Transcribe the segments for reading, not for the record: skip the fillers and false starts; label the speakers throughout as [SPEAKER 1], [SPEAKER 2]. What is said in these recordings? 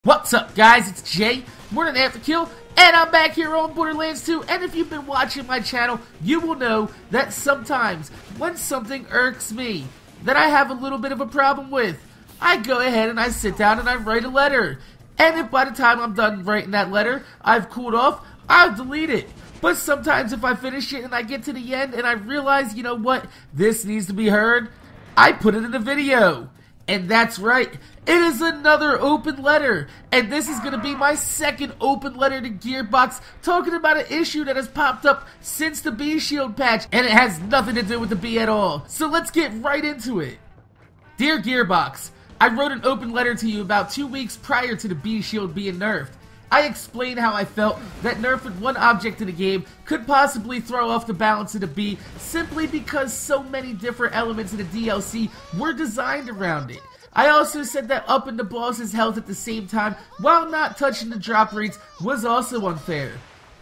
[SPEAKER 1] What's up, guys? It's Jay, MorninAfterKill, and I'm back here on Borderlands 2. And if you've been watching my channel, you will know that sometimes when something irks me, that I have a little bit of a problem with, I go ahead and I sit down and I write a letter. And if by the time I'm done writing that letter, I've cooled off, I'll delete it. But sometimes if I finish it and I get to the end and I realize, you know what, this needs to be heard, I put it in a video. And that's right, it is another open letter, and this is going to be my second open letter to Gearbox, talking about an issue that has popped up since the B Shield patch, and it has nothing to do with the B at all. So let's get right into it. Dear Gearbox, I wrote an open letter to you about 2 weeks prior to the B Shield being nerfed. I explained how I felt that nerfing one object in the game could possibly throw off the balance of the B simply because so many different elements of the DLC were designed around it. I also said that upping the boss's health at the same time while not touching the drop rates was also unfair.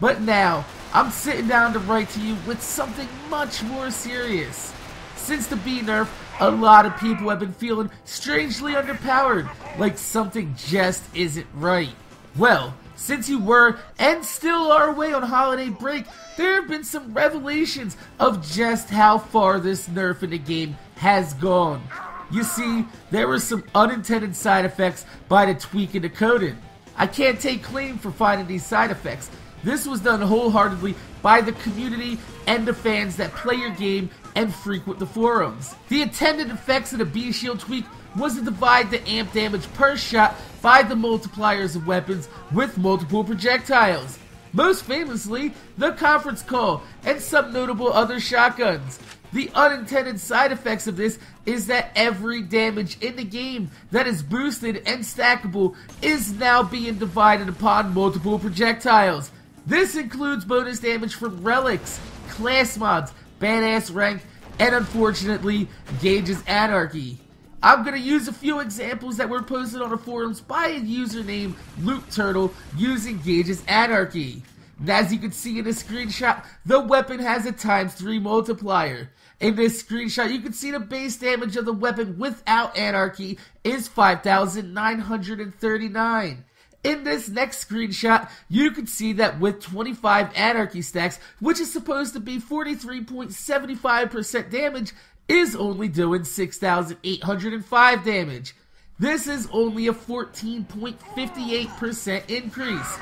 [SPEAKER 1] But now, I'm sitting down to write to you with something much more serious. Since the B nerf, a lot of people have been feeling strangely underpowered, like something just isn't right. Well, since you were and still are away on holiday break, there have been some revelations of just how far this nerf in the game has gone. You see, there were some unintended side effects by the tweak in the coding. I can't take claim for finding these side effects. This was done wholeheartedly by the community and the fans that play your game and frequent the forums. The intended effects of the B Shield tweak was to divide the amp damage per shot by the multipliers of weapons with multiple projectiles. Most famously, the conference call and some notable other shotguns. The unintended side effects of this is that every damage in the game that is boosted and stackable is now being divided upon multiple projectiles. This includes bonus damage from relics, class mods, badass rank, and unfortunately, Gage's Anarchy. I'm going to use a few examples that were posted on the forums by a user named Loot Turtle using Gage's Anarchy. And as you can see in this screenshot, the weapon has a ×3 multiplier. In this screenshot, you can see the base damage of the weapon without Anarchy is 5,939. In this next screenshot, you can see that with 25 Anarchy stacks, which is supposed to be 43.75% damage, is only doing 6,805 damage. This is only a 14.58% increase.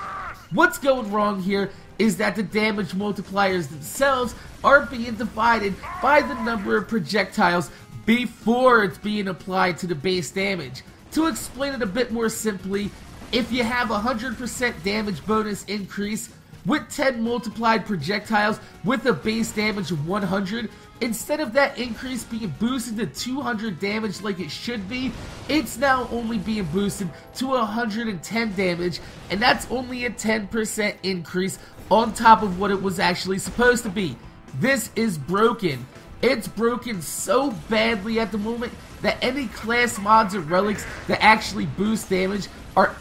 [SPEAKER 1] What's going wrong here is that the damage multipliers themselves are being divided by the number of projectiles before it's being applied to the base damage. To explain it a bit more simply, if you have a 100% damage bonus increase with 10 multiplied projectiles with a base damage of 100, instead of that increase being boosted to 200 damage like it should be, it's now only being boosted to 110 damage, and that's only a 10% increase on top of what it was actually supposed to be. This is broken. It's broken so badly at the moment that any class mods or relics that actually boost damage are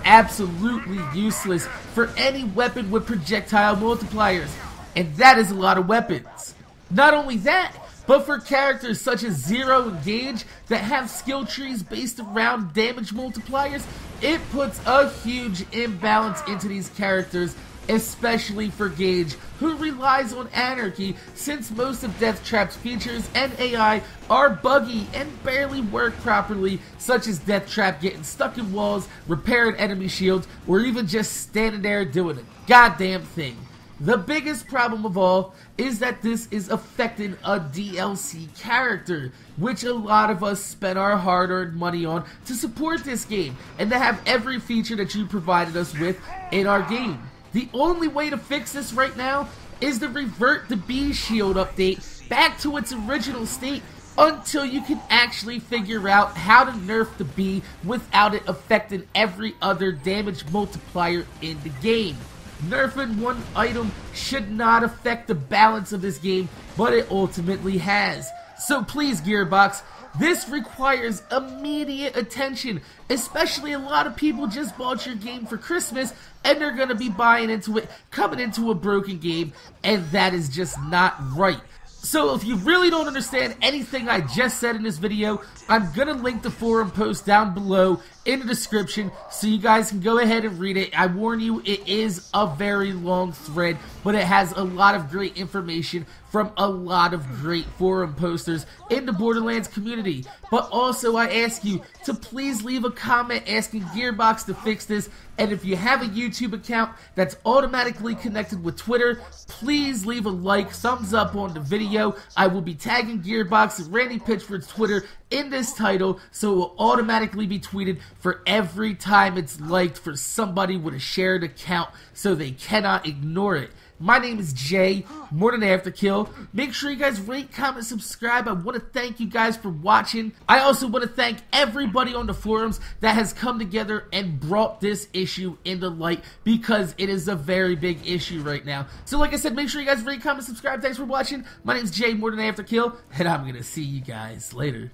[SPEAKER 1] absolutely useless for any weapon with projectile multipliers. And that is a lot of weapons. Not only that, but for characters such as Zero and Gage that have skill trees based around damage multipliers, it puts a huge imbalance into these characters, especially for Gage, who relies on Anarchy since most of Deathtrap's features and AI are buggy and barely work properly, such as Deathtrap getting stuck in walls, repairing enemy shields, or even just standing there doing a goddamn thing. The biggest problem of all is that this is affecting a DLC character, which a lot of us spent our hard-earned money on to support this game, and to have every feature that you provided us with in our game. The only way to fix this right now is to revert the B Shield update back to its original state until you can actually figure out how to nerf the B without it affecting every other damage multiplier in the game. Nerfing one item should not affect the balance of this game, but it ultimately has. So please, Gearbox, this requires immediate attention, especially a lot of people just bought your game for Christmas and they're going to be buying into it, coming into a broken game, and that is just not right. So if you really don't understand anything I just said in this video, I'm gonna link the forum post down below in the description so you guys can go ahead and read it. I warn you, it is a very long thread, but it has a lot of great information from a lot of great forum posters in the Borderlands community. But also, I ask you to please leave a comment asking Gearbox to fix this, and if you have a YouTube account that's automatically connected with Twitter, please leave a like, thumbs up on the video. I will be tagging Gearbox and Randy Pitchford's Twitter in this title, so it will automatically be tweeted for every time it's liked for somebody with a shared account, so they cannot ignore it. My name is Jay, MorninAfterKill. Make sure you guys rate, comment, subscribe. I want to thank you guys for watching. I also want to thank everybody on the forums that has come together and brought this issue into light, because it is a very big issue right now. So like I said, make sure you guys rate, comment, subscribe. Thanks for watching. My name is Jay, MorninAfterKill, and I'm going to see you guys later.